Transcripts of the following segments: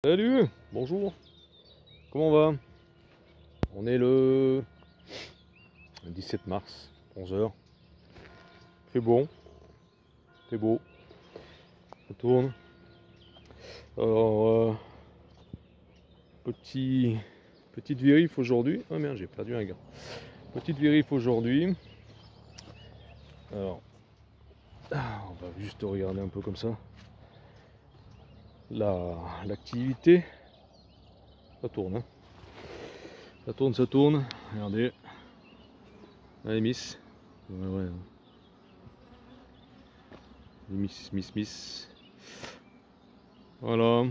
Salut, bonjour, comment on va? On est le 17 mars, 11 heures. C'est bon, c'est beau, ça tourne. Alors, petite vérif aujourd'hui. Ah merde, j'ai perdu un gars. Petite vérif aujourd'hui. Alors, on va juste regarder un peu comme ça. L'activité, ça tourne, hein. Ça tourne. Regardez. Allez, Miss. Ouais. Miss. Voilà.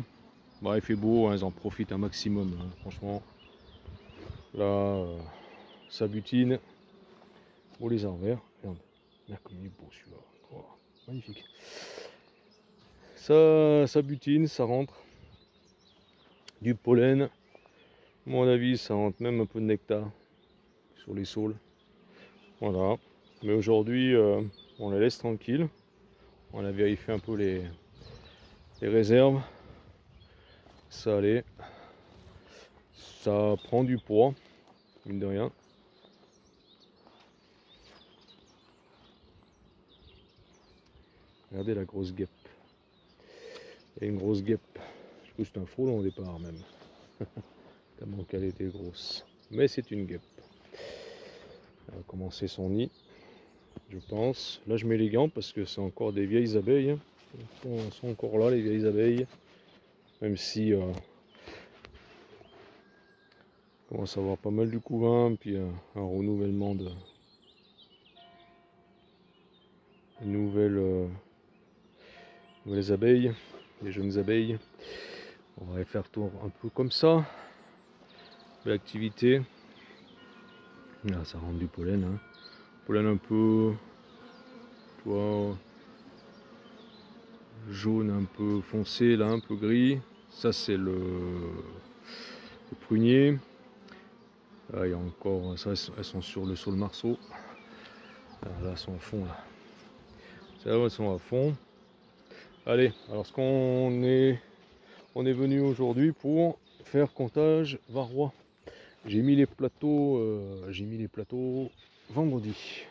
Bah, il fait beau, hein, ils en profitent un maximum, hein, franchement. Là, ça butine. Oh, les arbres verts. Regarde. Regarde comme il est beau celui-là. Oh, magnifique. Ça butine, ça rentre. Du pollen. À mon avis, ça rentre même un peu de nectar sur les saules. Voilà. Mais aujourd'hui, on la laisse tranquille. On a vérifié un peu les réserves. Ça allait. Ça prend du poids, mine de rien. Regardez la grosse guêpe. Et une grosse guêpe. Je trouve que c'est un frelon au départ même. Tellement qu'elle était grosse. Mais c'est une guêpe. Elle va commencer son nid, je pense. Là je mets les gants parce que c'est encore des vieilles abeilles. Elles sont encore là les vieilles abeilles. Même si commence à avoir pas mal du couvain, puis un renouvellement de nouvelles abeilles, des jeunes abeilles. On va les faire tour un peu comme ça. L'activité. Là ça rentre du pollen, hein. Pollen un peu, tu vois, jaune un peu foncé, là un peu gris. Ça c'est le prunier. Là, il y a encore ça, elles sont sur le saule marceau. Là elles sont à fond là. Celles-là elles sont à fond. Allez, alors on est venu aujourd'hui pour faire comptage varrois. J'ai mis les plateaux vendredi.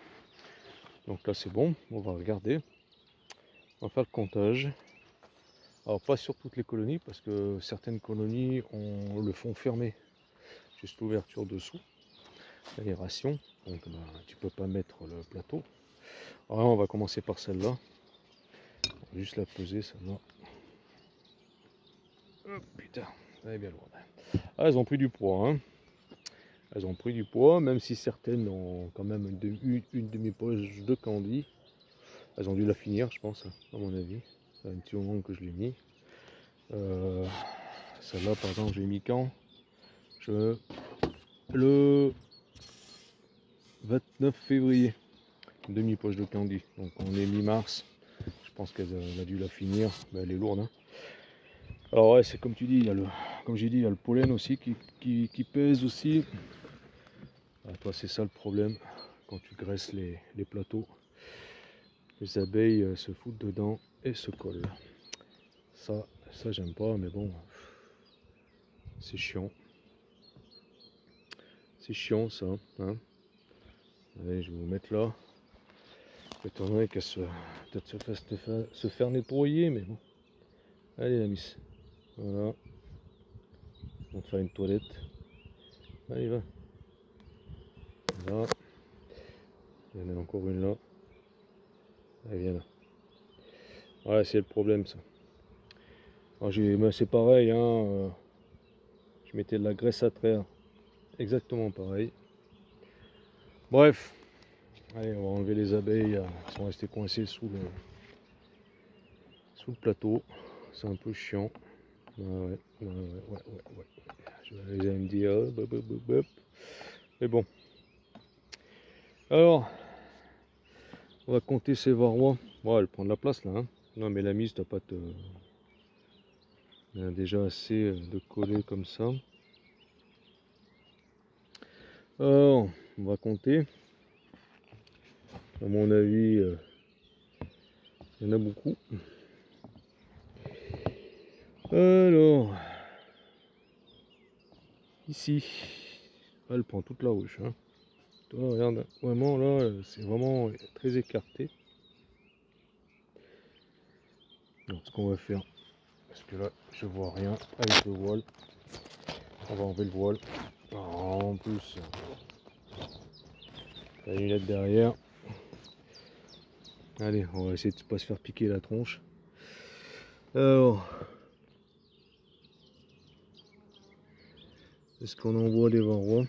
Donc là c'est bon, on va regarder. On va faire le comptage. Alors pas sur toutes les colonies parce que certaines colonies le font fermé. Juste l'ouverture dessous. L'aération. Donc bah, tu peux pas mettre le plateau. Alors on va commencer par celle-là. Juste la peser celle-là. Oh putain, elle est bien lourde. Ah, elles ont pris du poids, hein. Elles ont pris du poids, même si certaines ont quand même une demi-poche de candy. Elles ont dû la finir, je pense, à mon avis. C'est un petit moment que je l'ai mis. Celle-là, par exemple, je l'ai mis quand? Le 29 février. Demi-poche de candy. Donc on est mi-mars. Je pense qu'elle a dû la finir. Ben, elle est lourde, hein. Alors ouais, c'est comme tu dis, comme j'ai dit, il y a le pollen aussi qui pèse aussi. Ah, toi, c'est ça le problème quand tu graisses les plateaux. Les abeilles se foutent dedans et se collent. Ça j'aime pas, mais bon, c'est chiant. C'est chiant ça, hein. Allez, je vais vous mettre là. J'attendrai qu'elle peut-être se faire nettoyer, mais bon. Allez la miss. Voilà. On va faire une toilette. Allez, va. Là. Il y en a encore une là. Allez, viens là. Voilà, c'est le problème ça. C'est pareil, hein. Je mettais de la graisse à traire. Exactement pareil. Bref. Allez, on va enlever les abeilles qui sont restées coincées sous le plateau. C'est un peu chiant. Ouais. Je vais les me dire. Mais bon. Alors, on va compter ces varrois. Bon, elle prend de la place là, hein. Non, mais la mise, t'as pas te. Il y en a déjà assez de coller comme ça. Alors, on va compter. À mon avis, il y en a beaucoup. Alors, Ici, elle prend toute la ruche. Hein. Toi, regarde, vraiment là, c'est vraiment très écarté. Donc, ce qu'on va faire, parce que là, je vois rien avec le voile. On va enlever le voile. Ah, en plus, la lunette derrière. Allez, on va essayer de ne pas se faire piquer la tronche. Alors, est-ce qu'on envoie des varrois?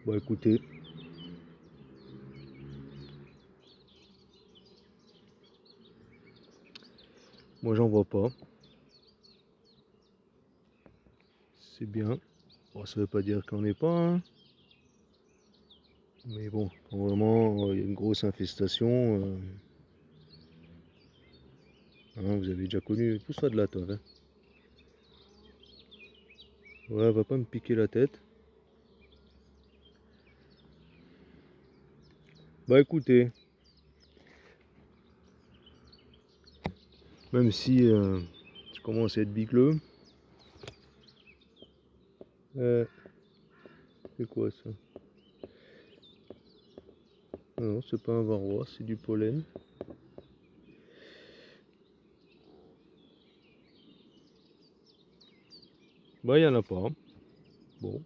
Bon, écoutez. Moi, j'en vois pas. C'est bien. Bon, ça veut pas dire qu'on n'est pas. Hein. Mais bon, vraiment, il y a une grosse infestation. Hein, vous avez déjà connu tout ça de la tove. Hein. Ouais, va pas me piquer la tête. Bah écoutez, même si je commence à être bigleux, c'est quoi ça? Non, c'est pas un varroa, c'est du pollen. Bah il y en a pas. Hein. Bon.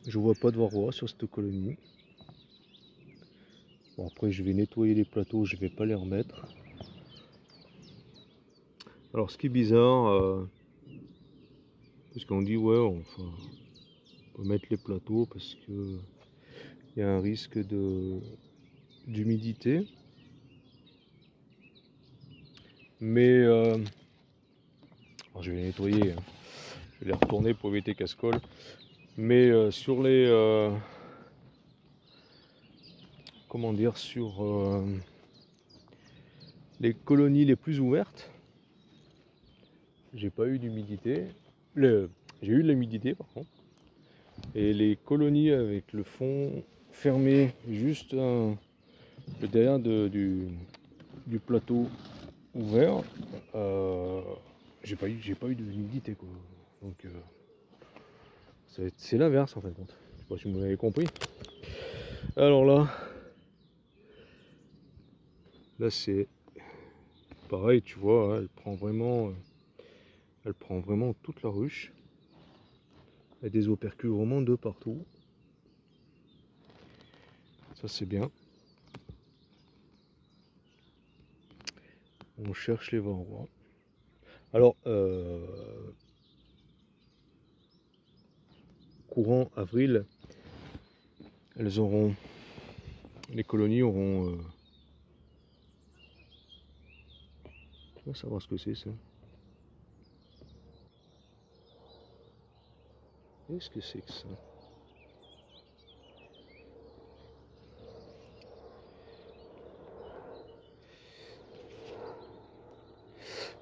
Je vois pas de varroa sur cette colonie. Bon après je vais nettoyer les plateaux, je vais pas les remettre. Alors ce qui est bizarre, parce qu'on dit ouais enfin on peut mettre les plateaux parce que il y a un risque d'humidité. Mais je vais les nettoyer, hein. Je vais les retourner pour éviter casse-colle. Mais sur les comment dire, sur les colonies les plus ouvertes, j'ai pas eu d'humidité. J'ai eu de l'humidité par contre. Et les colonies avec le fond fermé, juste derrière du plateau ouvert, j'ai pas eu d'humidité quoi. Donc c'est l'inverse en fin de compte. Je sais pas si vous m'avez compris. Alors là c'est pareil, tu vois, hein, elle prend vraiment toute la ruche. Il y a des opercules vraiment de partout. Ça c'est bien. On cherche les varrois. Alors, courant avril, les colonies auront. On va savoir ce que c'est ça. Qu'est-ce que c'est que ça?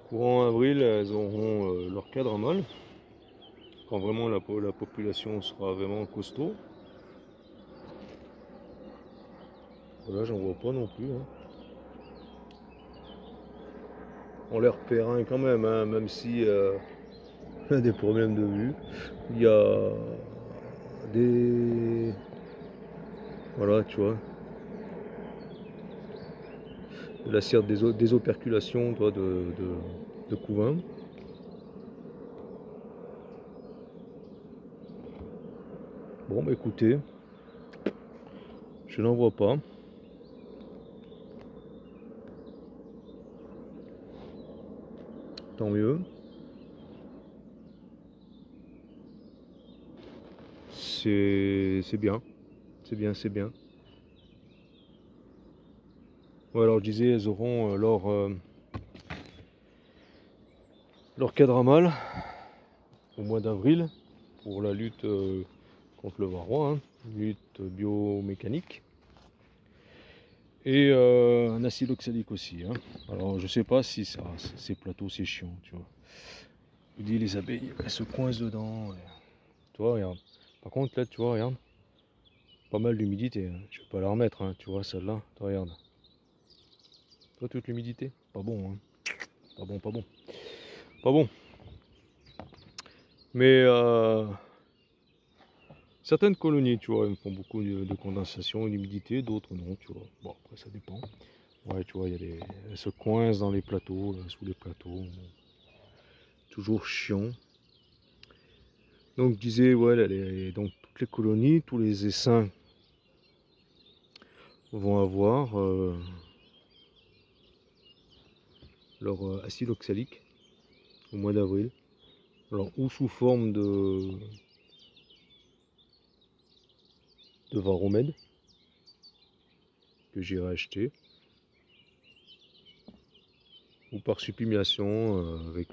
Courant avril, elles auront leur cadre mâle. Quand vraiment la population sera vraiment costaud. Là, j'en vois pas non plus. Hein. On les repère hein, quand même, hein, même si y a des problèmes de vue. Il y a des. Voilà, tu vois. De la cire des operculations toi, de couvain. Bon, bah écoutez, je n'en vois pas. Tant mieux. C'est bien. C'est bien, c'est bien. Ouais, alors je disais, elles auront leur cadre mâle au mois d'avril pour la lutte contre le varroa, hein, lutte biomécanique. Et un acide oxalique aussi. Hein. Alors je sais pas si ça, ces plateaux c'est chiant, tu vois. Je vous dis, les abeilles, elles se coincent dedans. Tu vois, regarde. Par contre, là, tu vois, regarde. Pas mal d'humidité. Hein. Je vais pas la remettre, hein. Tu vois, celle-là. Tu regardes. Tu vois toute l'humidité? Pas bon, hein. Pas bon, pas bon. Pas bon. Mais certaines colonies, tu vois, elles font beaucoup de condensation et d'humidité, d'autres non, tu vois. Bon, après, ça dépend. Ouais, tu vois, elles se coincent dans les plateaux, là, sous les plateaux. Toujours chiant. Donc, je disais, ouais, donc, toutes les colonies, tous les essaims vont avoir leur acide oxalique au mois d'avril. Alors, ou sous forme de varromed que j'irai acheter, ou par sublimation avec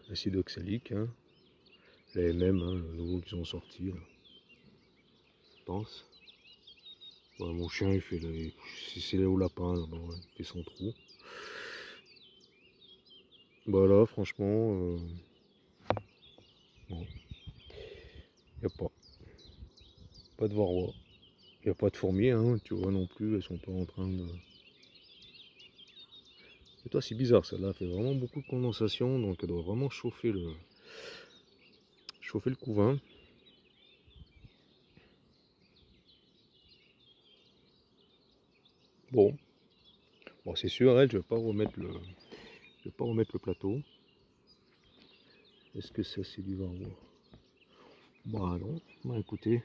l'acide oxalique, hein, la MM, hein, le nouveau qu'ils ont sorti, là, je pense. Ouais, mon chien il fait c'est là au lapin là-bas, ouais, il fait son trou. Bah là franchement non, y a pas de varroa, y a pas de fourmis, hein, tu vois non plus, elles sont pas en train de. Et toi c'est bizarre, celle-là fait vraiment beaucoup de condensation, donc elle doit vraiment chauffer le couvain. Bon, c'est sûr, elle, je vais pas remettre le plateau. Est-ce que ça c'est du varroa? Bah non, bah écoutez.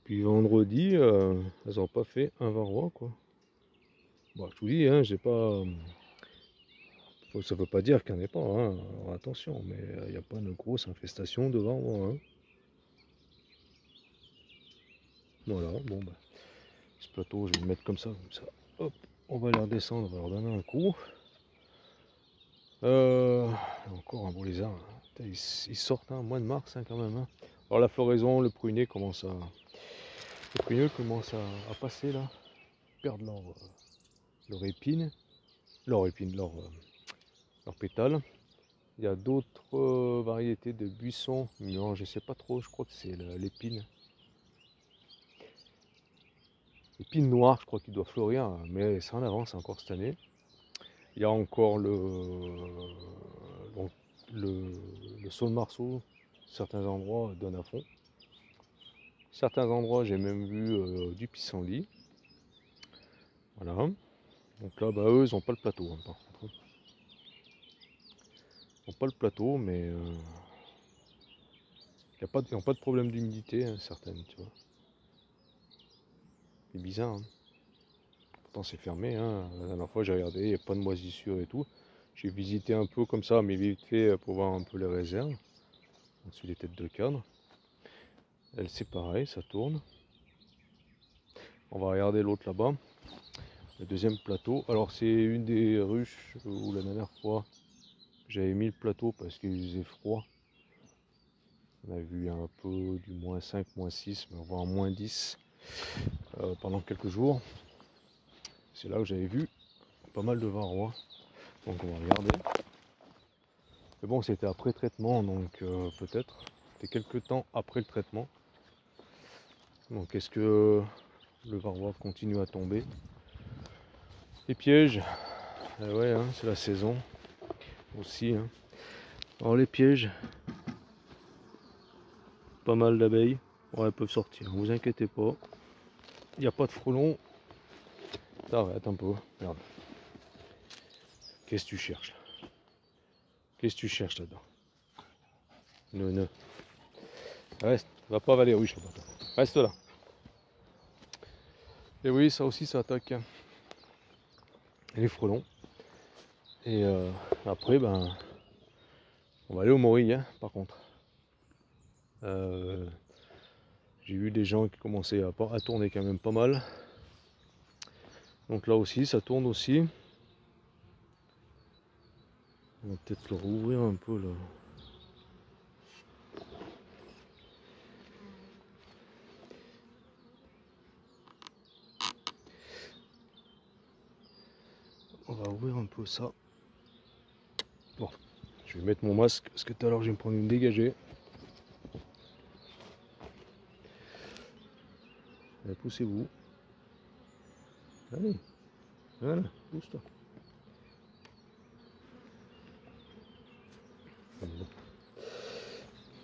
Puis vendredi, elles n'ont pas fait un varroa quoi. Bon, je vous dis, hein, j'ai pas. Ça veut pas dire qu'il n'y en ait pas, hein. Alors, attention, mais il n'y a pas une grosse infestation de varroa. Hein. Voilà, bon bah, ce plateau, je vais le mettre comme ça. Hop, on va les redescendre, on va leur donner un coup. Encore un beau lézard. Hein. Ils sortent, hein, mois de mars hein, quand même. Hein. Alors la floraison, le prunier commence à. Les pruniers commencent à passer là, perdre leur épine, leur pétale. Il y a d'autres variétés de buissons, non je sais pas trop, je crois que c'est l'épine. L'épine noire, je crois qu'il doit fleurir, mais ça en avance encore cette année. Il y a encore le saule marceau, certains endroits donne à fond. Certains endroits j'ai même vu du pissenlit. Voilà. Donc là, bah, eux, ils n'ont pas le plateau hein, par contre. Ils n'ont pas le plateau, mais ils n'ont pas de problème d'humidité, hein, certaines, tu vois. C'est bizarre, hein. Pourtant c'est fermé, hein. La dernière fois j'ai regardé, il n'y a pas de moisissure et tout. J'ai visité un peu comme ça, mais vite fait pour voir un peu les réserves. Ensuite les têtes de cadre. Elle c'est pareil, ça tourne. On va regarder l'autre là-bas. Le deuxième plateau. Alors c'est une des ruches où la dernière fois j'avais mis le plateau parce qu'il faisait froid. On a vu un peu du -5, -6, voire -10 pendant quelques jours. C'est là où j'avais vu pas mal de varroa. Donc on va regarder. Mais bon, c'était après traitement, donc peut-être. C'était quelques temps après le traitement. Donc est-ce que le varroa continue à tomber? Les pièges, ouais, hein, c'est la saison aussi. Hein. Alors les pièges, pas mal d'abeilles. Ouais, elles peuvent sortir, ne vous inquiétez pas. Il n'y a pas de frelons. T'arrêtes un peu, regarde. Qu'est-ce que tu cherches? Qu'est-ce que tu cherches là-dedans? Ne. Reste, va pas avaler, oui, je sais pas. Reste là. Et oui, ça aussi, ça attaque les frelons. Et après, ben, on va aller au Morille, hein, par contre. J'ai vu des gens qui commençaient à tourner quand même pas mal. Donc là aussi, ça tourne aussi. On va peut-être le rouvrir un peu là. On va ouvrir un peu ça. Bon, je vais mettre mon masque parce que tout à l'heure je vais me prendre une dégagée. Poussez-vous. Allez, voilà, pousse-toi.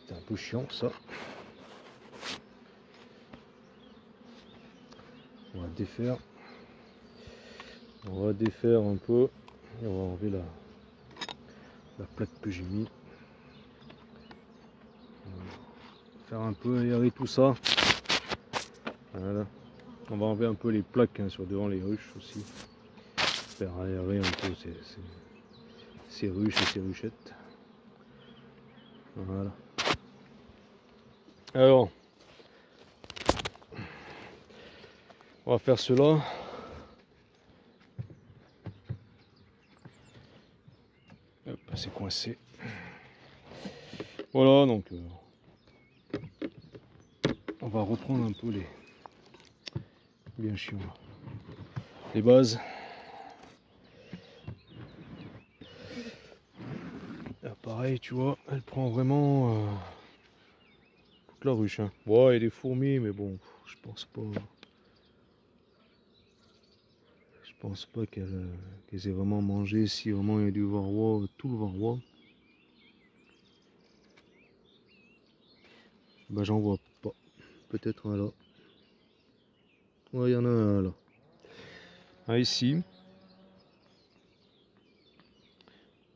C'est un peu chiant ça. On va défaire. On va défaire un peu. Et on va enlever la plaque que j'ai mis. Faire un peu aérer tout ça. Voilà. On va enlever un peu les plaques hein, sur devant les ruches aussi. Faire aérer un peu ces ruches et ces ruchettes. Voilà. Alors, on va faire cela. Hop, c'est coincé. Voilà, donc on va reprendre un peu les bien chiant les bases. Là, pareil, tu vois, elle prend vraiment toute la ruche. Hein. Bon, il y a des fourmis, mais bon, je pense pas. Je pense pas qu'elles aient vraiment mangé. Si vraiment il y a du varroa, tout le varroa. Bah j'en vois pas. Peut-être un là. Ouais, il y en a un là. Ah, ici.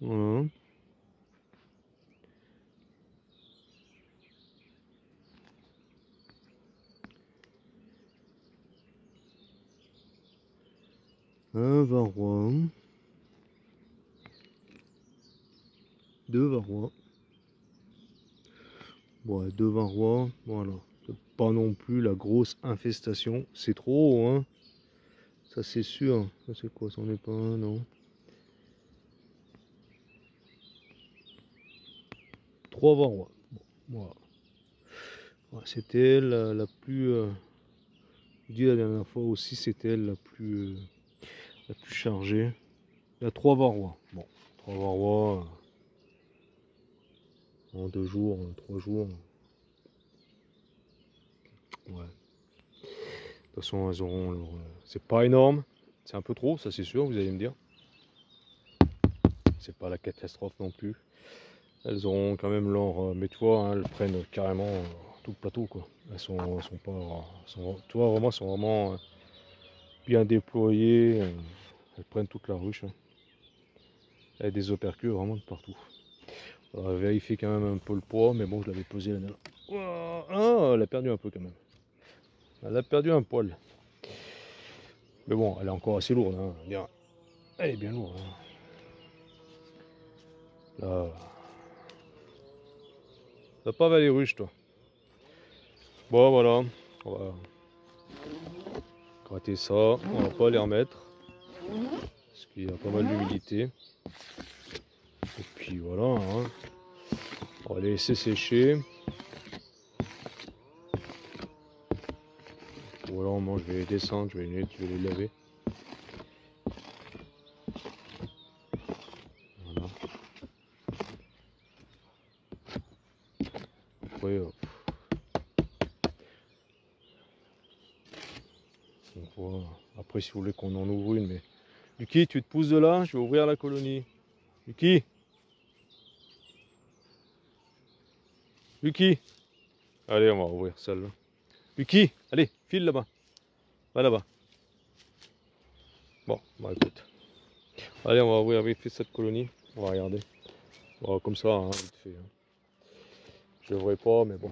Voilà. Un varroa. Deux varrois. Ouais, deux varrois. Voilà. C'est pas non plus la grosse infestation. C'est trop haut, hein. Ça c'est sûr. Ça c'est quoi? C'en est pas un, non. Trois varrois. Bon, voilà. Ouais, c'était elle la plus. Je dis la dernière fois aussi, c'était elle la plus chargée. Il y a trois varrois. Bon, trois varrois en 2 jours, 3 jours. Ouais. De toute façon, elles auront leur. C'est pas énorme. C'est un peu trop, ça c'est sûr, vous allez me dire. C'est pas la catastrophe non plus. Elles auront quand même leur. Mais tu vois, hein, elles prennent carrément tout le plateau quoi. Elles sont pas. Tu vois, vraiment, elles sont vraiment bien déployées. Elles prennent toute la ruche. Hein. Il y a des opercules vraiment de partout. On va vérifier quand même un peu le poids, mais bon, je l'avais pesé la dernière. Oh, ah, elle a perdu un peu quand même. Elle a perdu un poil. Mais bon, elle est encore assez lourde. Hein. Elle est bien lourde. Hein. Là. T'as pas avalé ruche, toi. Bon, voilà. On va gratter ça. On va pas les remettre. Parce qu'il y a pas mal d'humidité. Et puis voilà. Hein. On va les laisser sécher. Voilà, moi je vais les descendre, je vais les laver. Voilà. Après, après, si vous voulez qu'on en ouvre une, mais. Lucky, tu te pousses de là, je vais ouvrir la colonie. Lucky. Lucky. Allez, on va ouvrir celle-là. Lucky, allez, file là-bas. Va là-bas. Bon, bah écoute. Allez, on va ouvrir vite fait cette colonie. On va regarder. Bon, comme ça, hein, vite fait. Hein. Je devrais pas, mais bon.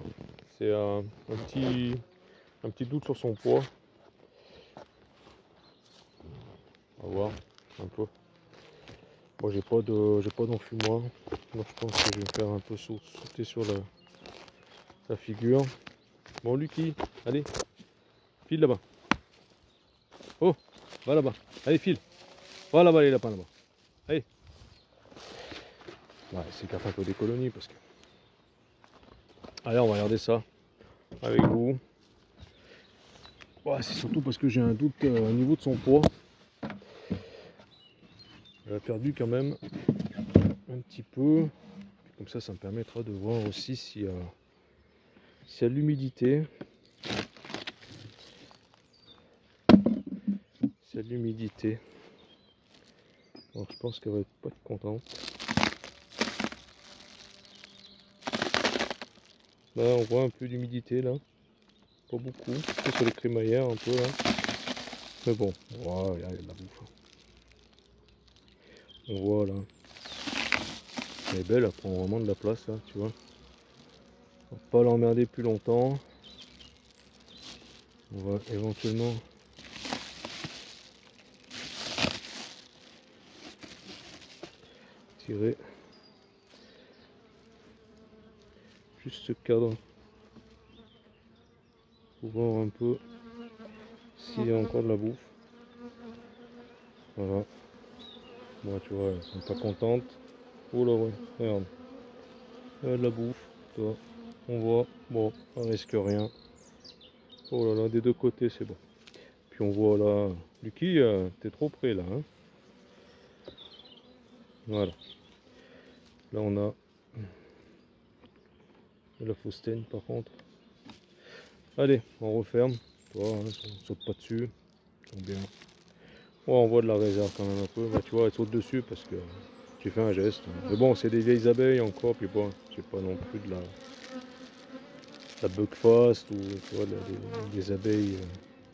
C'est un petit doute sur son poids. On va voir un peu. Moi, j'ai pas d'enfumoir. Donc je pense que je vais me faire un peu sauter sur la figure. Bon, Lucky, allez, file là-bas. Oh, va là-bas. Allez, file. Va là-bas, les lapins là-bas. Allez. Ouais, c'est qu'à faire que des colonies parce que. Allez, on va regarder ça avec vous. Ouais, c'est surtout parce que j'ai un doute au niveau de son poids. Elle a perdu quand même un petit peu. Comme ça me permettra de voir aussi s'il y a l'humidité. S'il y a de l'humidité. Alors je pense qu'elle va être pas contente. Là on voit un peu d'humidité là. Pas beaucoup. Surtout sur les crémaillères un peu là. Mais bon, voilà, il y a de la bouffe. On voit là. Elle est belle, elle prend vraiment de la place là, tu vois. On va pas l'emmerder plus longtemps. On va éventuellement tirer juste ce cadre pour voir un peu s'il y a encore de la bouffe. Voilà. Bon, tu vois, elles sont pas contentes. Oh là, ouais, regarde. Il y a de la bouffe, tu vois. On voit, bon, on risque rien. Oh là là, des deux côtés, c'est bon. Puis on voit là, Lucky, t'es trop près là. Hein. Voilà. Là, on a la faustaine par contre. Allez, on referme. Toi, hein, on saute pas dessus. Ils sont bien. Ouais, on voit de la réserve quand même un peu. Bah, tu vois, elle saute dessus parce que j'ai fait un geste. Mais bon, c'est des vieilles abeilles encore. Puis bon, c'est pas non plus de la buckfast ou tu vois, des abeilles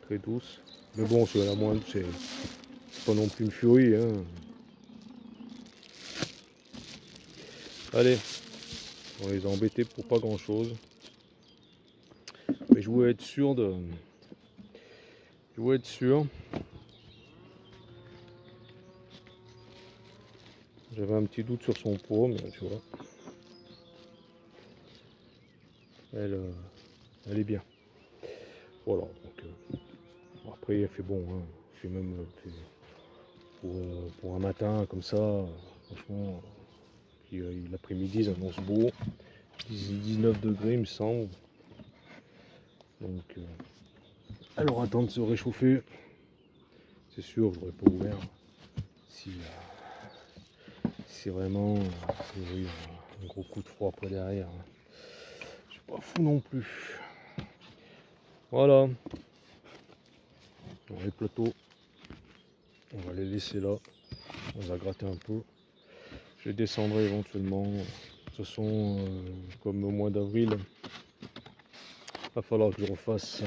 très douces. Mais bon, c'est la moindre, c'est pas non plus une furie. Hein. Allez, on les a embêtés pour pas grand chose. Mais je voulais être sûr de. Je voulais être sûr. J'avais un petit doute sur son pot, mais tu vois. Elle est bien. Voilà, donc après il fait bon, hein. Il fait même pour un matin comme ça, franchement, puis l'après-midi ils annoncent beau, 19 degrés il me semble. Donc elle aura le temps de se réchauffer. C'est sûr, je n'aurais pas ouvert si c'est vraiment oui, un gros coup de froid après derrière. Hein. Je suis pas fou non plus. Voilà. Donc, les plateaux, on va les laisser là. On va gratter un peu. Je les descendrai éventuellement. De toute façon, comme au mois d'avril, il va falloir que je refasse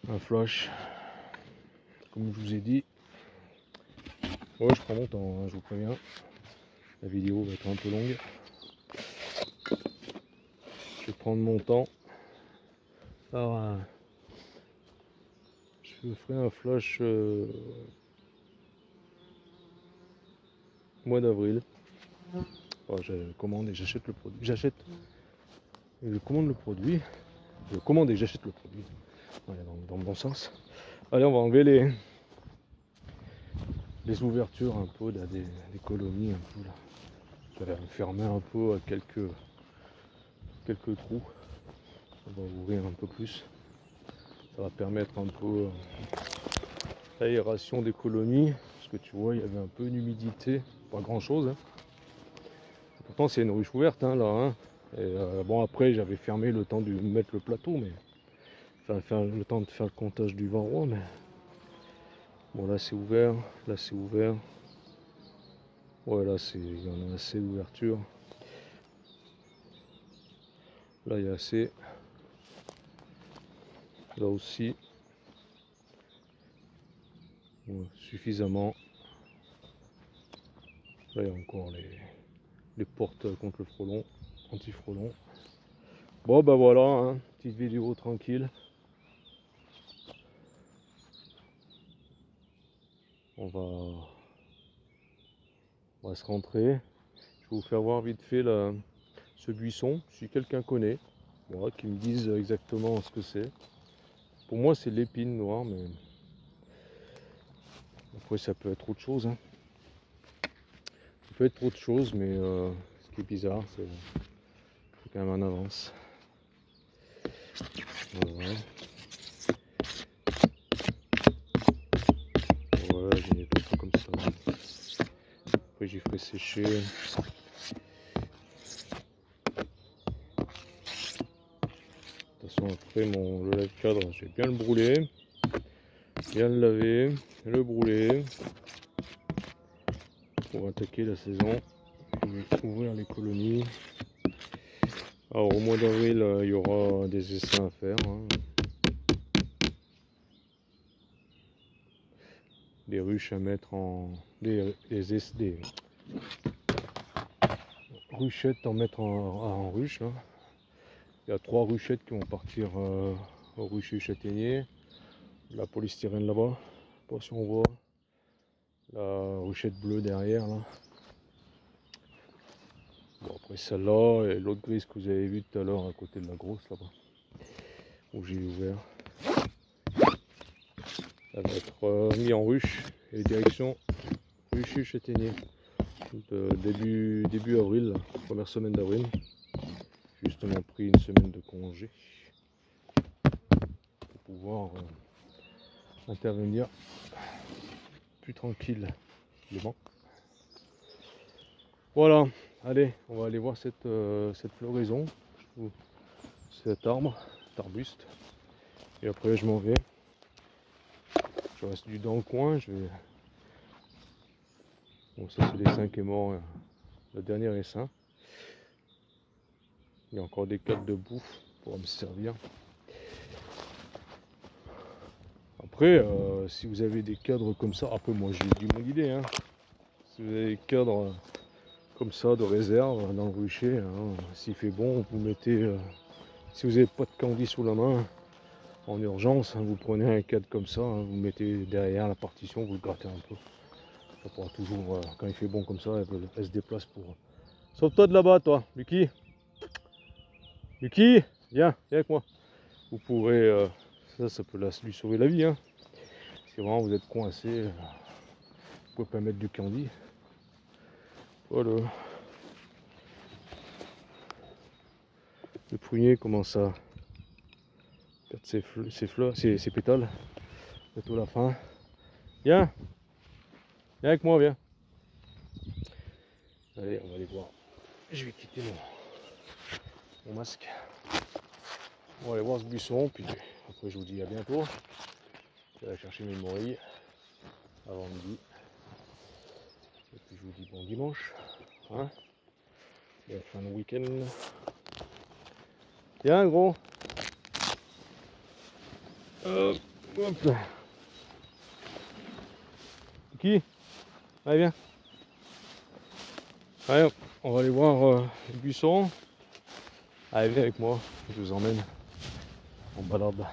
un flush. Comme je vous ai dit. Ouais, je prends mon temps, hein, je vous préviens. La vidéo va être un peu longue. Je vais prendre mon temps. Alors, je ferai un flash mois d'avril. Oh, je commande et j'achète le produit. Je commande le produit. Je commande et j'achète le produit. Voilà, dans le bon sens. Allez, on va enlever les ouvertures un peu là, des colonies un peu là. J'avais fermé un peu à quelques trous. On va ouvrir un peu plus. Ça va permettre un peu l'aération des colonies. Parce que tu vois, il y avait un peu d'humidité. Pas grand chose. Hein. Pourtant, c'est une ruche ouverte hein, là. Hein. Et, bon, après, j'avais fermé le temps de mettre le plateau. Mais enfin, faire le temps de faire le comptage du vent roi. Mais bon, là, c'est ouvert. Là, c'est ouvert. Ouais, là, il y en a assez d'ouverture. Là, il y a assez. Là aussi. Ouais, suffisamment. Là, il y a encore les portes contre le frelon, anti-frelon. Bon, bah voilà, hein, petite vidéo tranquille. On va se rentrer. Je vais vous faire voir vite fait ce buisson, si quelqu'un connaît, voilà, qui me dise exactement ce que c'est. Pour moi, c'est l'épine noire, mais après, ça peut être autre chose. Hein. Ça peut être autre chose, mais ce qui est bizarre, c'est quand même en avance. Voilà. Voilà, j'ai des trucs comme ça. Après, Après j'y ferai sécher. De toute façon après le lave-cadre, je vais bien le brûler. Bien le laver, le brûler. Pour attaquer la saison. Je vais ouvrir les colonies. Alors au mois d'avril, il y aura des essais à faire. Hein. Des ruches à mettre en... des ruchettes à mettre en ruche. Là. Il y a 3 ruchettes qui vont partir au rucher châtaignier. La polystyrène là-bas, je sais pas si on voit. La ruchette bleue derrière là. Bon après celle-là et l'autre grise que vous avez vu tout à l'heure à côté de la grosse là-bas. Où j'ai ouvert. Ça va être mis en ruche et direction rucher châtaignier. Début avril, première semaine d'avril. J'ai justement pris une semaine de congé pour pouvoir intervenir plus tranquille. Voilà, allez, on va aller voir cette floraison, cet arbuste. Et après je m'en vais. Je reste dans le coin, je vais. Bon ça c'est l'essaim qui est mort, le dernier essaim. Il y a encore des cadres de bouffe pour me servir. Après, si vous avez des cadres comme ça, après moi j'ai dit mon idée, hein. Si vous avez des cadres comme ça de réserve dans le rucher, hein, s'il fait bon, vous mettez, si vous n'avez pas de candy sous la main, en urgence, hein, vous prenez un cadre comme ça, hein, vous mettez derrière la partition, vous le grattez un peu. Ça pourra toujours, quand il fait bon comme ça, elle se déplace pour... Sauve-toi de là-bas toi, Lucky. Lucky, viens avec moi. Vous pourrez, ça peut lui sauver la vie, hein. Si vraiment vous êtes coincé, vous pouvez pas mettre du candy. Voilà. Le prunier commence à perdre ses pétales. Bientôt la fin. Viens, viens avec moi, viens. Allez, on va aller voir. Je vais quitter mon masque. On va aller voir ce buisson, puis après je vous dis à bientôt. Je vais aller chercher mes morilles avant midi. Et puis je vous dis bon dimanche. Hein, et la fin de week-end. Viens gros. Hop. Qui? Allez viens. Allez, on va aller voir le buisson. Allez viens avec moi, je vous emmène en balade.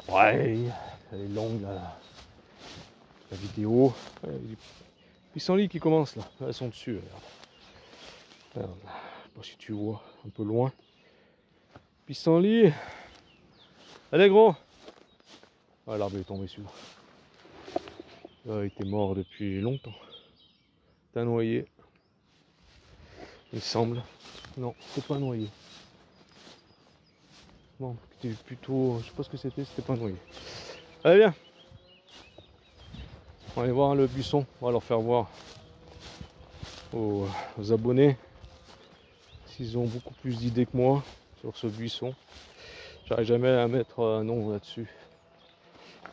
Ouais, elle est longue la vidéo. Il y a des pissenlits qui commencent là, elles sont dessus. Regarde. Je sais pas si tu vois un peu loin. Pissenlit. Allez gros. Ah, l'arbre est tombé sur. Il était mort depuis longtemps. T'as noyé. Il semble. Non, c'est pas noyé. Bon, c'était plutôt. Je sais pas ce que c'était pas noyé. Allez viens. On va aller voir le buisson. On va leur faire voir aux abonnés s'ils ont beaucoup plus d'idées que moi sur ce buisson. J'arrive jamais à mettre un nom là-dessus.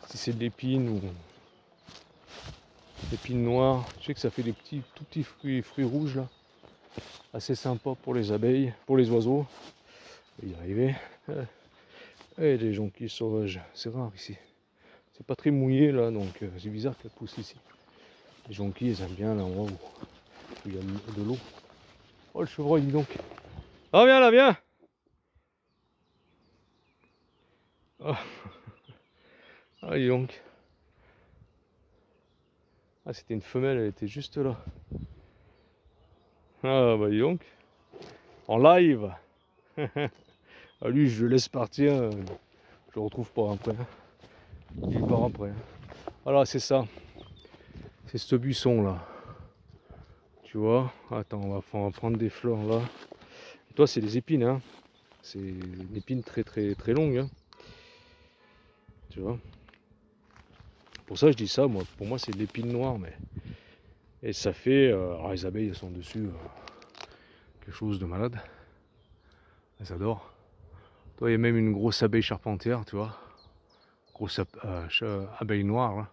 Si c'est de l'épine ou l'épine noire. Je sais que ça fait des tout petits fruits rouges là. Assez sympa pour les abeilles, pour les oiseaux. On va y arriver. Et les jonquilles sauvages, c'est rare ici. C'est pas très mouillé là, donc c'est bizarre qu'elles poussent ici. Les jonquilles, elles aiment bien l'endroit où il y a de l'eau. Oh le chevreuil, dis donc. Ah viens là, viens. Ah, ah dis donc. Ah c'était une femelle, elle était juste là. Ah bah dis donc. En live. Ah lui je le laisse partir. Je le retrouve pas après. Il part après. Voilà c'est ça. C'est ce buisson là. Tu vois. Attends, on va prendre des fleurs là. Et toi c'est des épines hein. C'est une épine très longue. Hein. Tu vois. Pour ça je dis ça, moi. Pour moi c'est de l'épine noire, mais Et ça fait, alors les abeilles elles sont dessus, quelque chose de malade. Elles adorent. Toi, il y a même une grosse abeille charpentière, tu vois. Grosse abeille noire, là.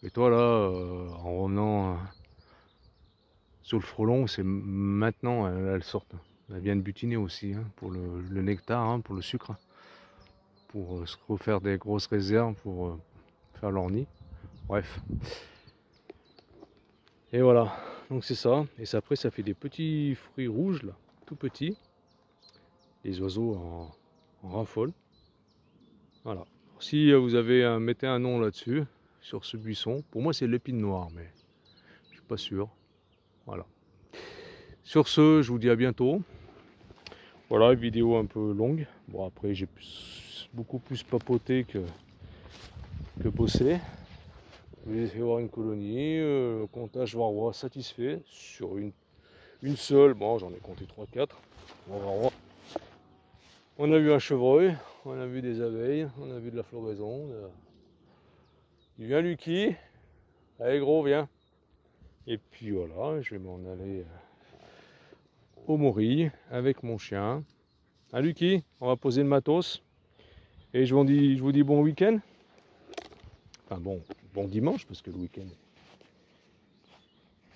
Et toi, là, en revenant sur le frelon, c'est maintenant, elles sortent. Elles viennent butiner aussi, hein, pour le nectar, hein, pour le sucre. Pour se refaire des grosses réserves, pour faire leur nid. Bref. Et voilà, donc c'est ça. Et ça, après, ça fait des petits fruits rouges, là, tout petits. Les oiseaux en raffolent. Voilà. Si vous avez mettez un nom là-dessus, sur ce buisson. Pour moi, c'est l'épine noire, mais je suis pas sûr. Voilà. Sur ce, je vous dis à bientôt. Voilà, vidéo un peu longue. Bon, après, j'ai beaucoup plus papoté que bossé. Je vais essayer voir une colonie. Comptage varroa satisfait sur une seule. Bon, j'en ai compté 3-4. On a vu un chevreuil, on a vu des abeilles, on a vu de la floraison. Il vient Lucky. Allez gros, viens. Et puis voilà, je vais m'en aller au Maury avec mon chien. Ah Lucky, on va poser le matos. Et je vous dis bon week-end. Enfin bon dimanche, parce que le week-end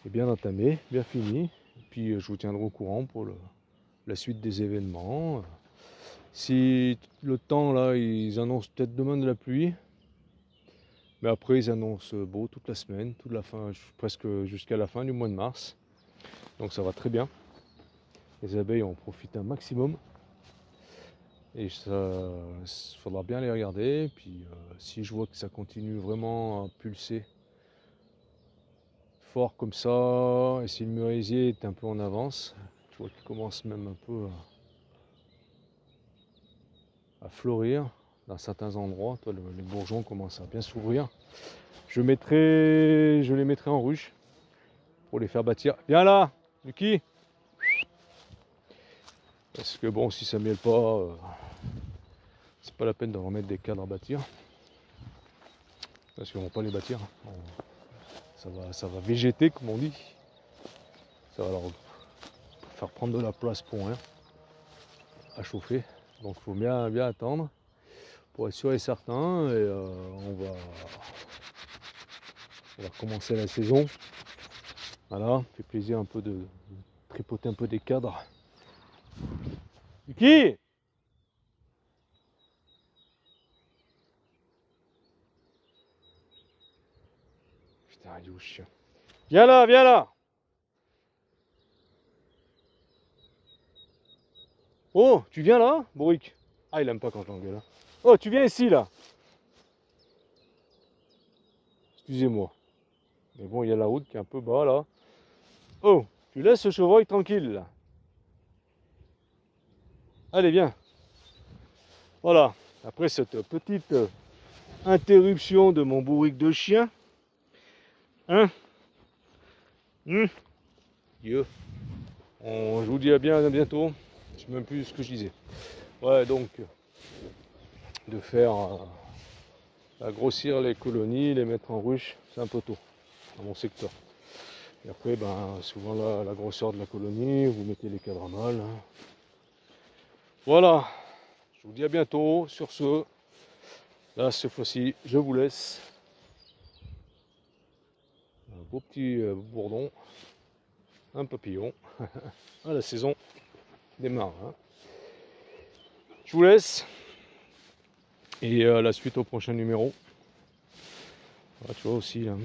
est bien entamé, bien fini. Et puis je vous tiendrai au courant pour la suite des événements. Si le temps là, ils annoncent peut-être demain de la pluie. Mais après, ils annoncent beau toute la semaine, toute la fin, presque jusqu'à la fin du mois de mars. Donc ça va très bien. Les abeilles en profitent un maximum. Et ça, il faudra bien les regarder. Puis si je vois que ça continue vraiment à pulser fort comme ça, et si le merisier est un peu en avance, je vois qu'il commence même un peu à fleurir dans certains endroits. Toi, les bourgeons commencent à bien s'ouvrir. Je les mettrai en ruche pour les faire bâtir. Viens là, Lucky. Parce que bon, si ça miele pas, c'est pas la peine de remettre des cadres à bâtir. Parce qu'ils vont pas les bâtir. Ça va végéter, comme on dit. Ça va leur faire prendre de la place pour rien à chauffer. Donc il faut bien attendre pour être sûr et certain. Et on va commencer la saison. Voilà, fait plaisir un peu de tripoter un peu des cadres. Lucky! Putain, il est où, chien? Viens là, viens là! Oh, tu viens là, Bourrique? Ah, il aime pas quand je l'engueule. Oh, tu viens ici, là. Excusez-moi. Mais bon, il y a la route qui est un peu bas, là. Oh, tu laisses ce chevreuil tranquille, là. Allez, viens. Voilà. Après cette petite interruption de mon bourrique de chien. Hein? Dieu. Je vous dis à bientôt. Je ne sais même plus ce que je disais. Ouais, donc, de faire grossir les colonies, les mettre en ruche, c'est un peu tôt dans mon secteur. Et après, ben, souvent la grosseur de la colonie, vous mettez les cadres à mal. Hein. Voilà, je vous dis à bientôt. Sur ce, là, cette fois-ci, je vous laisse. Un beau petit bourdon, un papillon. Ah, la saison démarre. Hein. Je vous laisse. Et la suite au prochain numéro. Ah, tu vois aussi, là.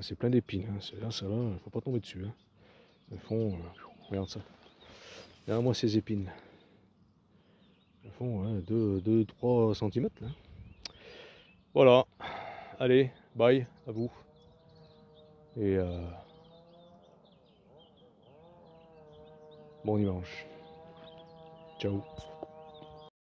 C'est plein d'épines. Hein. Ça là, il ne faut pas tomber dessus. Hein. Elles font, regarde ça. Regarde-moi ces épines. Elles font 2-3 cm. Là. Voilà. Allez, bye à vous. Et bon dimanche. Ciao.